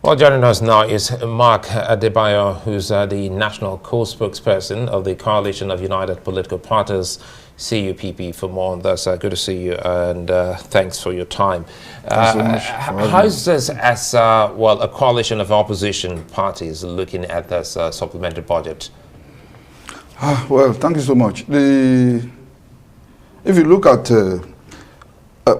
Well, joining us now is Mark Adebayo, who's the national co-spokesperson of the Coalition of United Political Parties, CUPP. For more on this, good to see you, and thanks for your time. Thanks so much. How is this, as well, a coalition of opposition parties looking at this supplementary budget? Well, thank you so much. If you look at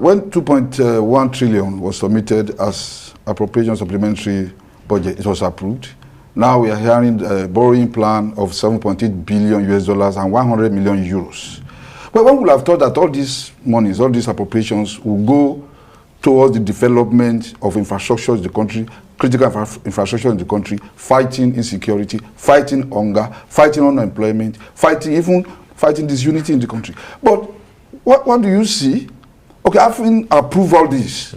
when 2.1 trillion was submitted as appropriation supplementary budget, it was approved. Now we are hearing a borrowing plan of 7.8 billion US dollars and 100 million euros. Well, one would have thought that all these monies, all these appropriations will go towards the development of infrastructure in the country, critical infrastructure in the country, fighting insecurity, fighting hunger, fighting unemployment, even fighting disunity in the country. But what do you see? Okay, having approved all this,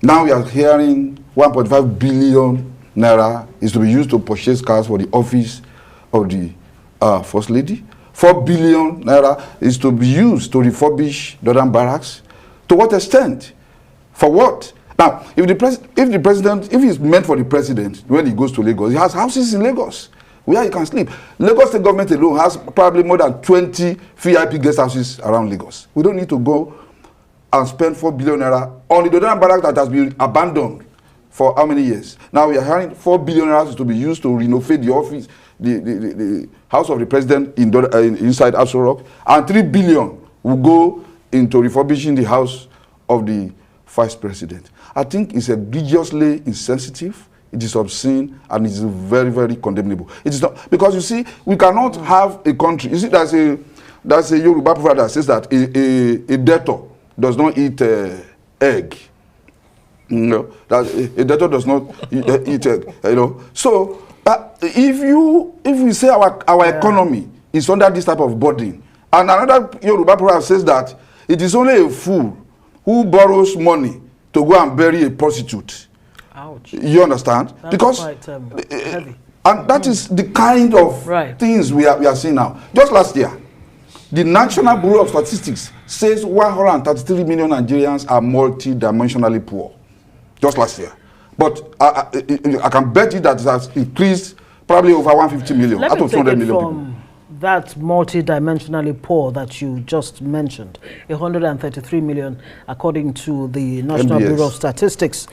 now we are hearing 1.5 billion naira is to be used to purchase cars for the office of the First Lady. 4 billion naira is to be used to refurbish Northern Barracks. To what extent? For what? Now, if it's meant for the president, when he goes to Lagos, he has houses in Lagos where he can sleep. Lagos State government alone has probably more than 20 VIP guest houses around Lagos. We don't need to go and spend 4 billion naira on the Northern Barracks that has been abandoned for how many years? Now we are hearing 4 billion naira to be used to renovate the office, the house of the president inside Aso Rock, and 3 billion will go into refurbishing the house of the vice president. I think it's egregiously insensitive, it is obscene, and it is very, very condemnable. It is not, because you see, we cannot have a country. You see, there's a Yoruba proverb that says that a debtor does not eat egg. No, that a debtor does not eat egg. You know, so if we say our economy is under this type of burden, and another Yoruba proverb says that it is only a fool who borrows money to go and bury a prostitute. Ouch. You understand? That's because quite, heavy. And that is the kind of things we are seeing now. Just last year, the National Bureau of Statistics says 133 million Nigerians are multi-dimensionally poor. Just last year. But I can bet you that it has increased probably over 150 million. Let out me of take 200 it million from people. that multi-dimensionally poor that you just mentioned, 133 million according to the National NBS. Bureau of Statistics.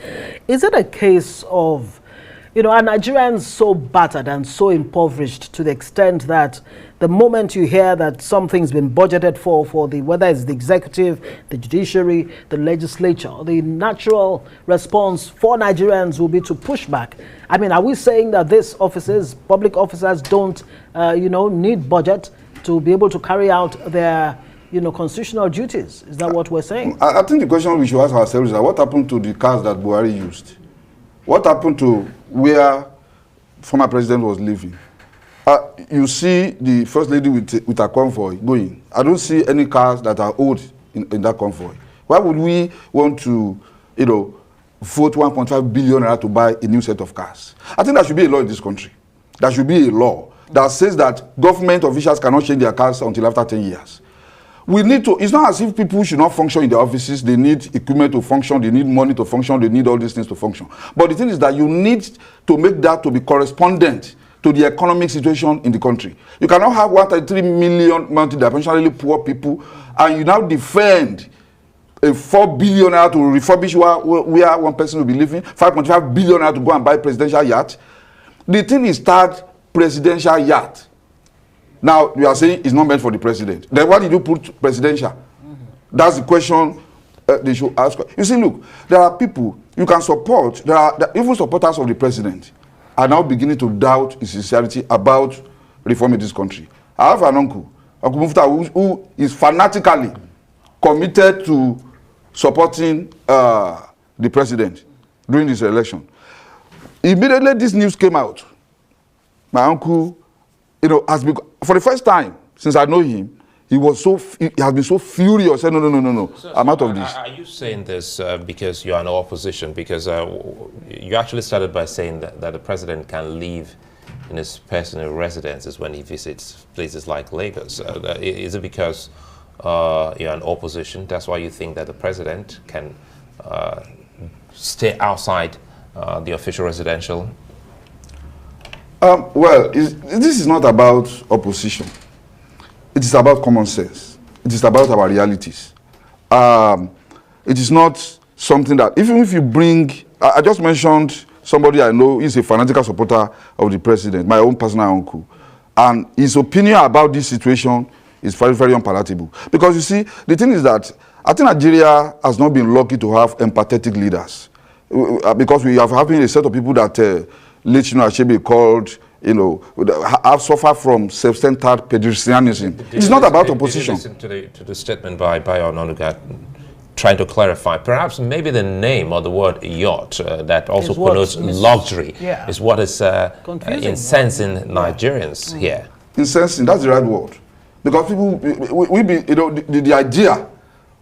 Is it a case of, you know, are Nigerians so battered and so impoverished to the extent that the moment you hear that something's been budgeted for the, whether it's the executive, the judiciary, the legislature, the natural response for Nigerians will be to push back? I mean, are we saying that these officers, public officers, don't, need budget to be able to carry out their, constitutional duties? Is that what we're saying? I think the question we should ask ourselves is that what happened to the cars that Buhari used? What happened to where former president was living? You see the First Lady with her convoy going. I don't see any cars that are old in that convoy. Why would we want to, vote 1.5 billion naira to buy a new set of cars? I think there should be a law in this country. There should be a law that says that government officials cannot change their cars until after 10 years. We need to, it's not as if people should not function in their offices. They need equipment to function, they need money to function, they need all these things to function. But the thing is that you need to make that to be correspondent to the economic situation in the country. You cannot have 133 million multidimensionally poor people and you now defend a 4 billion naira to refurbish where one person will be living, 5.5 billion naira to go and buy presidential yacht. The thing is tagged presidential yacht. Now, you are saying it's not meant for the president. Then why did you put presidential? That's the question they should ask. You see, look, there are people you can support. There are even supporters of the president are now beginning to doubt his sincerity about reforming this country. I have an uncle, Uncle Mufta, who is fanatically committed to supporting the president during this election. Immediately this news came out, my uncle, has been, for the first time since I know him, he has been so furious. Said, no, I'm out of this. Are you saying this because you are in opposition? Because you actually started by saying that the president can live in his personal residences when he visits places like Lagos. Is it because you're an opposition. That's why you think that the president can stay outside the official residential? Well, this is not about opposition. It is about common sense. It is about our realities. It is not something that, even if you bring, I just mentioned somebody I know is a fanatical supporter of the president, my own personal uncle. And his opinion about this situation is very, very unpalatable. Because you see, the thing is that I think Nigeria has not been lucky to have empathetic leaders. Because we have having a set of people that late Achebe called, have suffered from self-centered pedestrianism. It's not about opposition. Did you listen to the statement by Ononuga trying to clarify, perhaps maybe the name or the word yacht that also connotes luxury is what is incensing Nigerians here. Incensing, that's the right word. Because people, the idea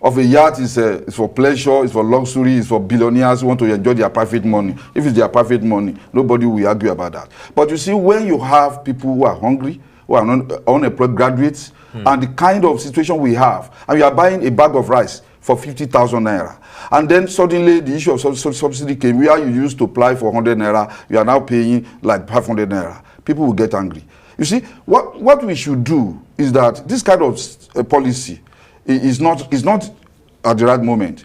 of a yacht is for pleasure, it's for luxury, it's for billionaires who want to enjoy their private money. If it's their private money, nobody will argue about that. But you see, when you have people who are hungry, who are unemployed graduates, and the kind of situation we have, and you are buying a bag of rice for 50,000 naira. And then suddenly the issue of subsidy came, where you used to apply for 100 naira, you are now paying like 500 naira. People will get angry. You see, what we should do is that this kind of policy is not at the right moment.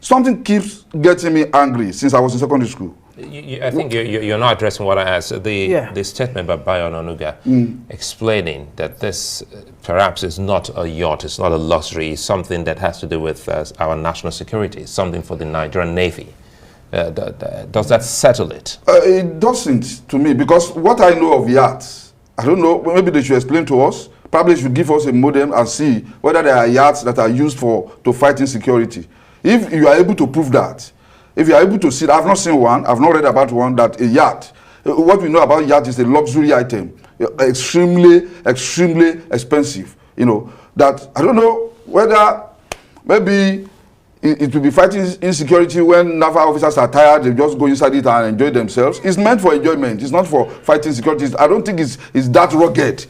Something keeps getting me angry since I was in secondary school. I think you're not addressing what I asked. The statement by Bayo Ononuga explaining that this perhaps is not a yacht, it's not a luxury, it's something that has to do with our national security, something for the Nigerian Navy. Does that settle it? It doesn't to me, because what I know of yachts, I don't know, maybe they should explain to us. Probably they should give us a model and see whether there are yachts that are used to fight insecurity. If you are able to prove that, if you are able to see, I've not seen one, I've not read about one, that a yacht, what we know about yacht is a luxury item, extremely, extremely expensive. That I don't know whether maybe it will be fighting insecurity when naval officers are tired, they just go inside it and enjoy themselves. It's meant for enjoyment, it's not for fighting security. I don't think it's that rugged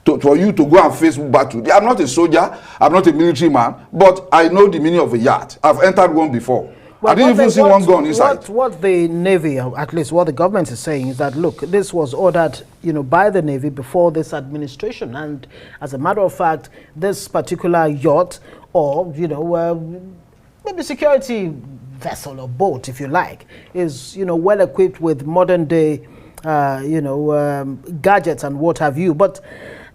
for you to go and face battle. I'm not a soldier, I'm not a military man, but I know the meaning of a yacht. I've entered one before. Well, I didn't even see one gun inside. What the Navy, or at least what the government is saying, is that, look, this was ordered, by the Navy before this administration. And as a matter of fact, this particular yacht, or, maybe security vessel or boat, if you like, is, well equipped with modern day, gadgets and what have you. But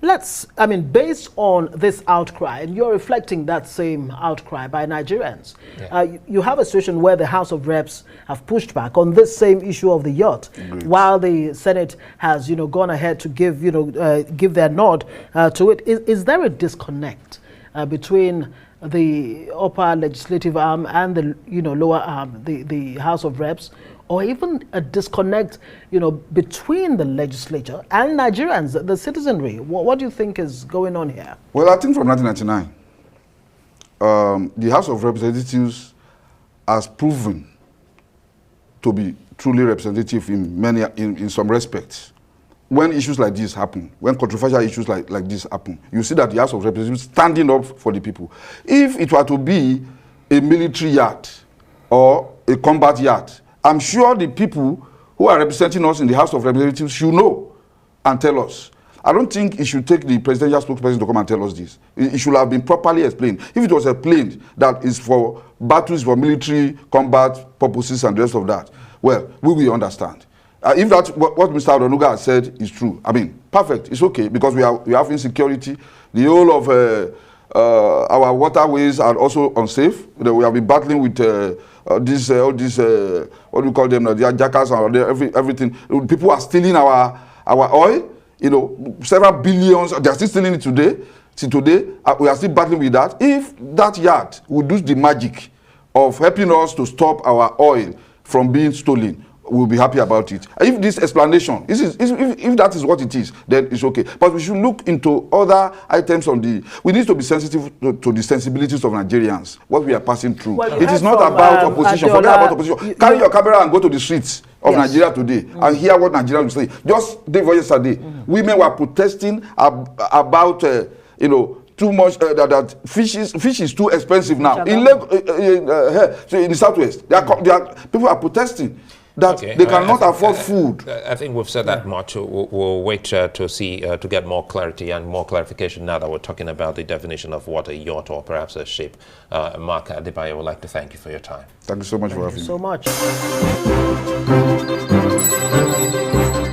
based on this outcry, and you're reflecting that same outcry by Nigerians, you have a situation where the House of Reps have pushed back on this same issue of the yacht, while the Senate has, gone ahead to give, give their nod to it. Is there a disconnect between the upper legislative arm and the, lower arm, the House of Reps, or even a disconnect, between the legislature and Nigerians, the citizenry? What do you think is going on here? Well, I think from 1999, the House of Representatives has proven to be truly representative in some respects. When issues like this happen, when controversial issues like this happen, you see that the House of Representatives standing up for the people. If it were to be a military yacht or a combat yacht, I'm sure the people who are representing us in the House of Representatives should know and tell us. I don't think it should take the presidential spokesperson to come and tell us this. It should have been properly explained. If it was explained that is for battles, for military combat purposes and the rest of that, well, we will understand. If that's what Mr. Ononuga has said is true, perfect, it's okay, because we have insecurity. The whole of our waterways are also unsafe. We have been battling with what do you call them? They are jackals and everything. People are stealing our oil. Several billions. They are still stealing it today. Till today, we are still battling with that. If that yacht would do the magic of helping us to stop our oil from being stolen, we'll be happy about it. If this explanation, if that is what it is, then it's okay. But we should look into other items we need to be sensitive to the sensibilities of Nigerians, what we are passing through. Well, it is not about opposition. Forget about opposition. Carry your camera and go to the streets of Nigeria today and hear what Nigerians will say. Just day before yesterday, women were protesting about, too much, that fish is too expensive now. In the Southwest, people are protesting that they cannot afford food. I think we've said that much. We'll wait to see, to get more clarity and more clarification now that we're talking about the definition of what a yacht or perhaps a ship. Mark Adebayo, I would like to thank you for your time. Thank you so much for having me. Thank you so much.